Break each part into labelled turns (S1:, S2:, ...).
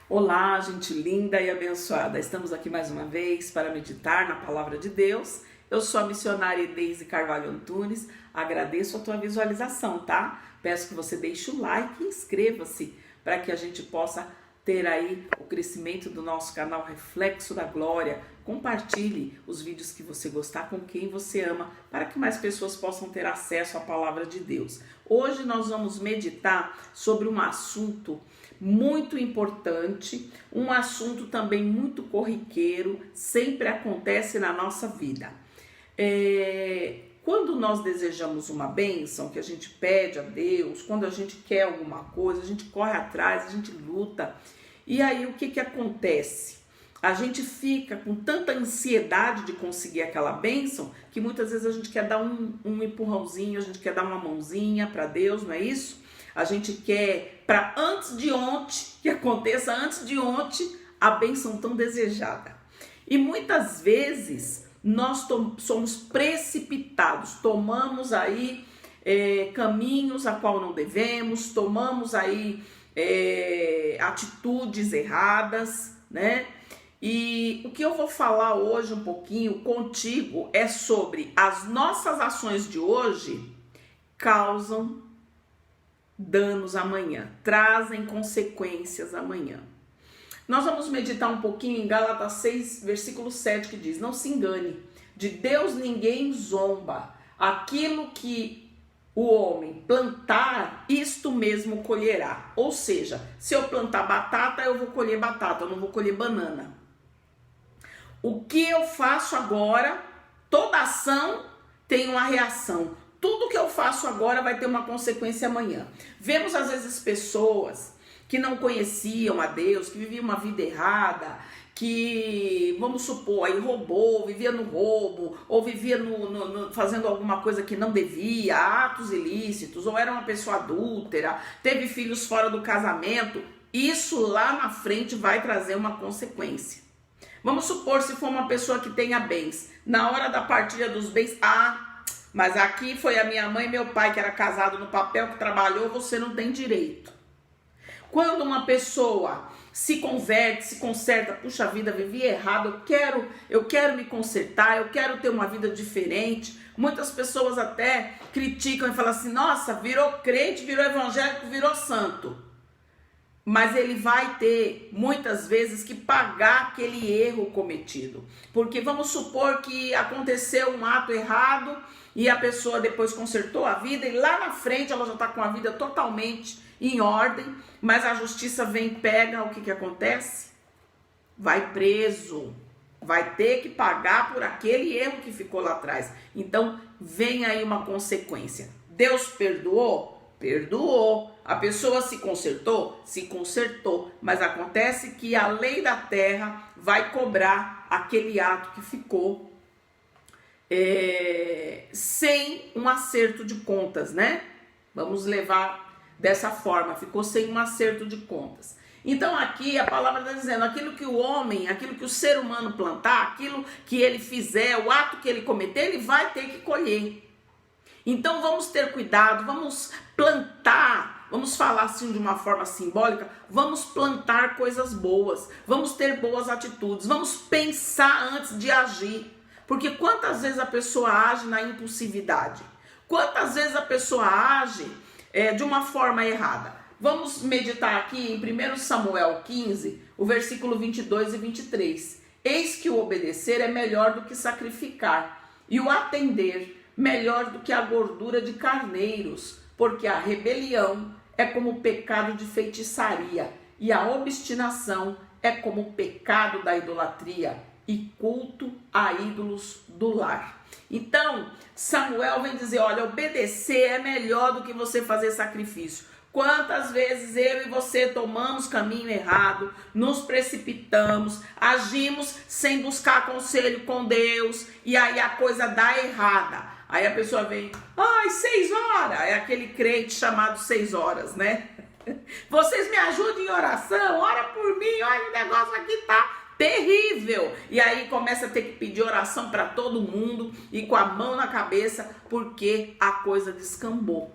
S1: Olá, gente linda e abençoada. Estamos aqui mais uma vez para meditar na Palavra de Deus. Eu sou a missionária Deise Carvalho Antunes. Agradeço a tua visualização, tá? Peço que você deixe o like e inscreva-se para que a gente possa ter aí o crescimento do nosso canal Reflexo da Glória. Compartilhe os vídeos que você gostar com quem você ama, para que mais pessoas possam ter acesso à Palavra de Deus. Hoje nós vamos meditar sobre um assunto muito importante, um assunto também muito corriqueiro, sempre acontece na nossa vida. Quando nós desejamos uma bênção, que a gente pede a Deus, quando a gente quer alguma coisa, a gente corre atrás, a gente luta. E aí o que acontece? A gente fica com tanta ansiedade de conseguir aquela bênção, que muitas vezes a gente quer dar um empurrãozinho, a gente quer dar uma mãozinha para Deus, não é isso? A gente quer para antes de ontem, que aconteça antes de ontem, a bênção tão desejada. E muitas vezes nós somos precipitados, tomamos aí caminhos a qual não devemos, tomamos aí atitudes erradas, né? E o que eu vou falar hoje um pouquinho contigo é sobre as nossas ações de hoje causam danos amanhã, trazem consequências amanhã. Nós vamos meditar um pouquinho em Gálatas 6, versículo 7, que diz: não se engane, de Deus ninguém zomba, aquilo que o homem plantar, isto mesmo colherá. Ou seja, se eu plantar batata, eu vou colher batata, eu não vou colher banana. O que eu faço agora, toda ação tem uma reação. Tudo que eu faço agora vai ter uma consequência amanhã. Vemos às vezes pessoas que não conheciam a Deus, que viviam uma vida errada, que, vamos supor, aí roubou, vivia no roubo, ou vivia fazendo alguma coisa que não devia, atos ilícitos, ou era uma pessoa adúltera, teve filhos fora do casamento. Isso lá na frente vai trazer uma consequência. Vamos supor, se for uma pessoa que tenha bens, na hora da partilha dos bens, mas aqui foi a minha mãe e meu pai que era casado no papel, que trabalhou, você não tem direito. Quando uma pessoa se converte, se conserta, puxa vida, vivi errado, eu quero me consertar, eu quero ter uma vida diferente. Muitas pessoas até criticam e falam assim: nossa, virou crente, virou evangélico, virou santo. Mas ele vai ter, muitas vezes, que pagar aquele erro cometido. Porque vamos supor que aconteceu um ato errado e a pessoa depois consertou a vida e lá na frente ela já está com a vida totalmente em ordem, mas a justiça vem, pega, o que acontece? Vai preso, vai ter que pagar por aquele erro que ficou lá atrás. Então vem aí uma consequência. Deus perdoou? Perdoou. A pessoa se consertou? Se consertou. Mas acontece que a lei da terra vai cobrar aquele ato que ficou sem um acerto de contas, né? Vamos levar dessa forma. Ficou sem um acerto de contas. Então aqui a palavra está dizendo: aquilo que o homem, aquilo que o ser humano plantar, aquilo que ele fizer, o ato que ele cometer, ele vai ter que colher. Então vamos ter cuidado, vamos plantar, vamos falar assim de uma forma simbólica, vamos plantar coisas boas, vamos ter boas atitudes, vamos pensar antes de agir. Porque quantas vezes a pessoa age na impulsividade? Quantas vezes a pessoa age de uma forma errada? Vamos meditar aqui em 1 Samuel 15, o versículo 22 e 23. Eis que o obedecer é melhor do que sacrificar, e o atender melhor do que a gordura de carneiros, porque a rebelião é como o pecado de feitiçaria, e a obstinação é como o pecado da idolatria e culto a ídolos do lar. Então, Samuel vem dizer: olha, obedecer é melhor do que você fazer sacrifício. Quantas vezes eu e você tomamos caminho errado, nos precipitamos, agimos sem buscar conselho com Deus, e aí a coisa dá errada. Aí a pessoa vem: 6 horas, é aquele crente chamado 6 horas, né? Vocês me ajudem em oração, ora por mim, olha, o negócio aqui tá terrível. E aí começa a ter que pedir oração para todo mundo e com a mão na cabeça, porque a coisa descambou.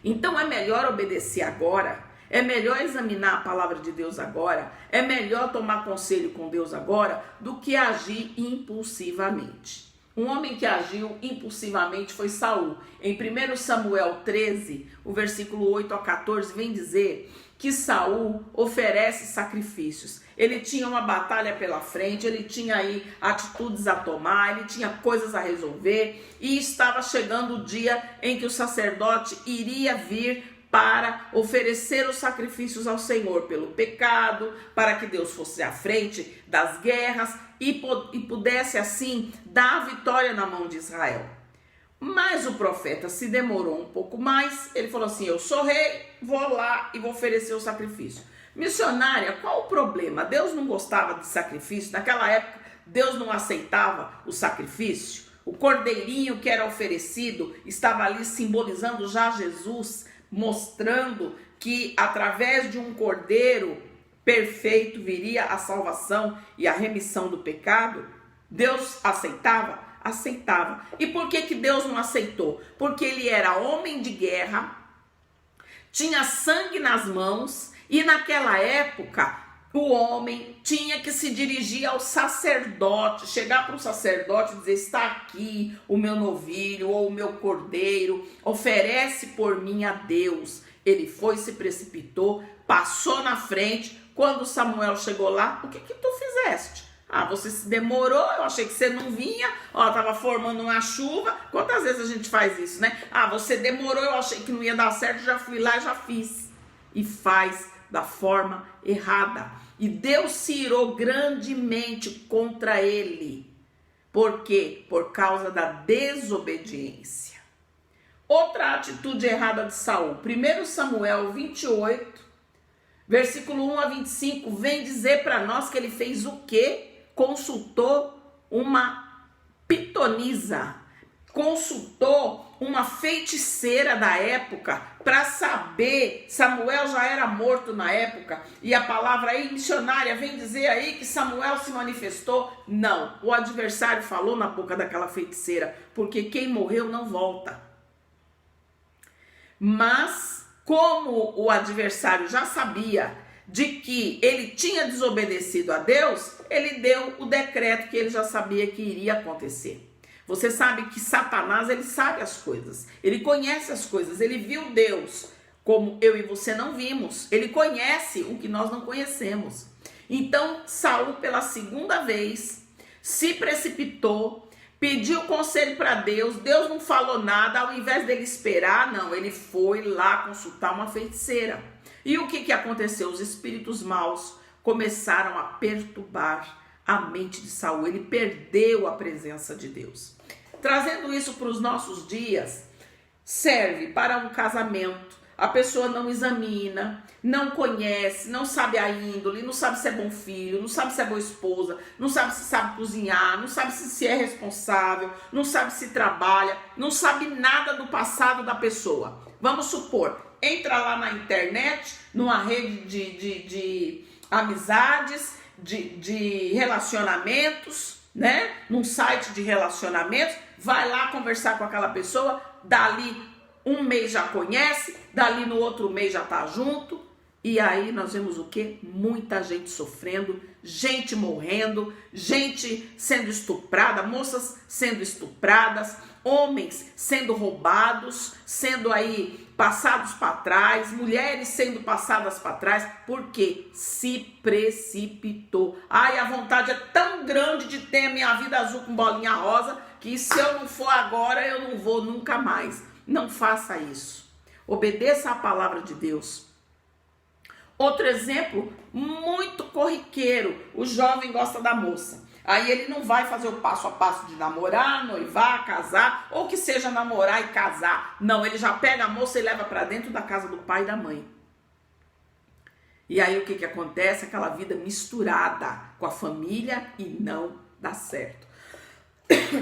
S1: Então é melhor obedecer agora, É melhor examinar a palavra de Deus agora, é melhor tomar conselho com Deus agora do que agir impulsivamente. Um homem que agiu impulsivamente foi Saul. Em 1 Samuel 13, o versículo 8 a 14, vem dizer que Saul oferece sacrifícios. Ele tinha uma batalha pela frente, ele tinha aí atitudes a tomar, ele tinha coisas a resolver e estava chegando o dia em que o sacerdote iria vir para oferecer os sacrifícios ao Senhor pelo pecado, para que Deus fosse à frente das guerras e pudesse assim dar a vitória na mão de Israel. Mas o profeta se demorou um pouco mais, ele falou assim: eu sou rei, vou lá e vou oferecer o sacrifício. Missionária, qual o problema? Deus não gostava de sacrifício? Naquela época, Deus não aceitava o sacrifício? O cordeirinho que era oferecido estava ali simbolizando já Jesus, mostrando que através de um cordeiro perfeito viria a salvação e a remissão do pecado. Deus aceitava? Aceitava. E por que Deus não aceitou? Porque ele era homem de guerra, tinha sangue nas mãos e naquela época o homem tinha que se dirigir ao sacerdote, chegar para o sacerdote e dizer: está aqui o meu novilho ou o meu cordeiro, oferece por mim a Deus. Ele foi, se precipitou, passou na frente. Quando Samuel chegou lá: o que tu fizeste? Ah, você se demorou, eu achei que você não vinha, ó, tava formando uma chuva. Quantas vezes a gente faz isso, né? Ah, você demorou, eu achei que não ia dar certo, já fui lá e já fiz. E faz da forma errada. E Deus se irou grandemente contra ele. Por quê? Por causa da desobediência. Outra atitude errada de Saul. 1 Samuel 28, versículo 1 a 25, vem dizer para nós que ele fez o quê? Consultou uma pitonisa, consultou uma feiticeira da época para saber. Samuel já era morto na época e a palavra aí, missionária, vem dizer aí que Samuel se manifestou. Não, o adversário falou na boca daquela feiticeira, porque quem morreu não volta. Mas como o adversário já sabia de que ele tinha desobedecido a Deus, ele deu o decreto que ele já sabia que iria acontecer. Você sabe que Satanás, ele sabe as coisas, ele conhece as coisas, ele viu Deus como eu e você não vimos, ele conhece o que nós não conhecemos. Então Saul, pela segunda vez, se precipitou, pediu conselho para Deus, Deus não falou nada, ao invés dele esperar, não, ele foi lá consultar uma feiticeira. E o que aconteceu? Os espíritos maus começaram a perturbar a mente de Saul, ele perdeu a presença de Deus. Trazendo isso para os nossos dias, serve para um casamento. A pessoa não examina, não conhece, não sabe a índole, não sabe se é bom filho, não sabe se é boa esposa, não sabe se sabe cozinhar, não sabe se é responsável, não sabe se trabalha, não sabe nada do passado da pessoa. Vamos supor, entra lá na internet, numa rede de amizades, de relacionamentos, né? Num site de relacionamentos, vai lá conversar com aquela pessoa, dali um mês já conhece, dali no outro mês já tá junto, e aí nós vemos o quê? Muita gente sofrendo, gente morrendo, gente sendo estuprada, moças sendo estupradas, homens sendo roubados, sendo aí passados para trás, mulheres sendo passadas para trás, porque se precipitou. Ai, a vontade é tão grande de ter a minha vida azul com bolinha rosa, que se eu não for agora, eu não vou nunca mais. Não faça isso. Obedeça à palavra de Deus. Outro exemplo muito corriqueiro, o jovem gosta da moça. Aí ele não vai fazer o passo a passo de namorar, noivar, casar, ou que seja namorar e casar. Não, ele já pega a moça e leva para dentro da casa do pai e da mãe. E aí o que acontece? Aquela vida misturada com a família e não dá certo.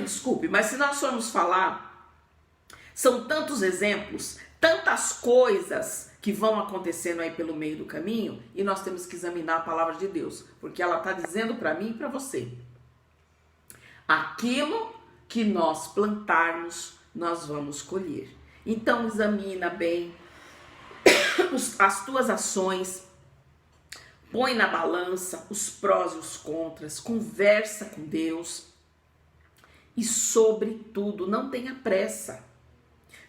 S1: Desculpe, mas se nós formos falar, são tantos exemplos, tantas coisas que vão acontecendo aí pelo meio do caminho, e nós temos que examinar a palavra de Deus, porque ela está dizendo para mim e para você: aquilo que nós plantarmos, nós vamos colher. Então examina bem, as tuas ações, põe na balança os prós e os contras, conversa com Deus e, sobretudo, não tenha pressa.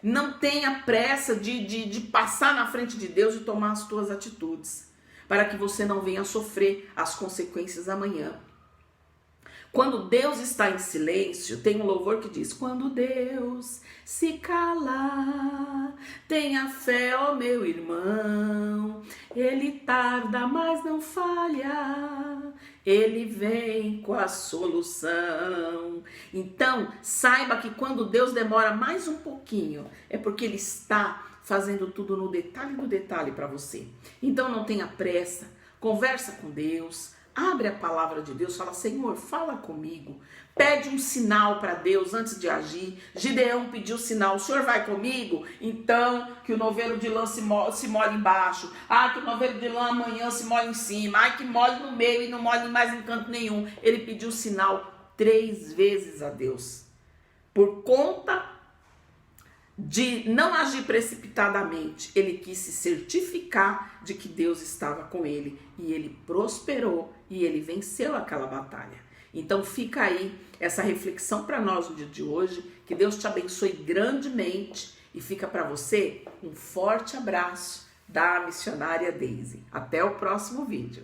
S1: Não tenha pressa de passar na frente de Deus e tomar as tuas atitudes, para que você não venha sofrer as consequências amanhã. Quando Deus está em silêncio, tem um louvor que diz: quando Deus se calar, tenha fé, ó meu irmão, ele tarda, mas não falha, ele vem com a solução. Então, saiba que quando Deus demora mais um pouquinho, é porque ele está fazendo tudo no detalhe do detalhe para você. Então, não tenha pressa, conversa com Deus, abre a palavra de Deus, fala: Senhor, fala comigo. Pede um sinal para Deus antes de agir. Gideão pediu sinal: o Senhor vai comigo? Então que o novelo de lã se molhe embaixo. Que o novelo de lã amanhã se molhe em cima. Que molhe no meio e não molhe mais em canto nenhum. Ele pediu sinal 3 vezes a Deus. Por conta de não agir precipitadamente, ele quis se certificar de que Deus estava com ele, e ele prosperou e ele venceu aquela batalha. Então fica aí essa reflexão para nós no dia de hoje. Que Deus te abençoe grandemente e fica para você um forte abraço da missionária Daisy. Até o próximo vídeo.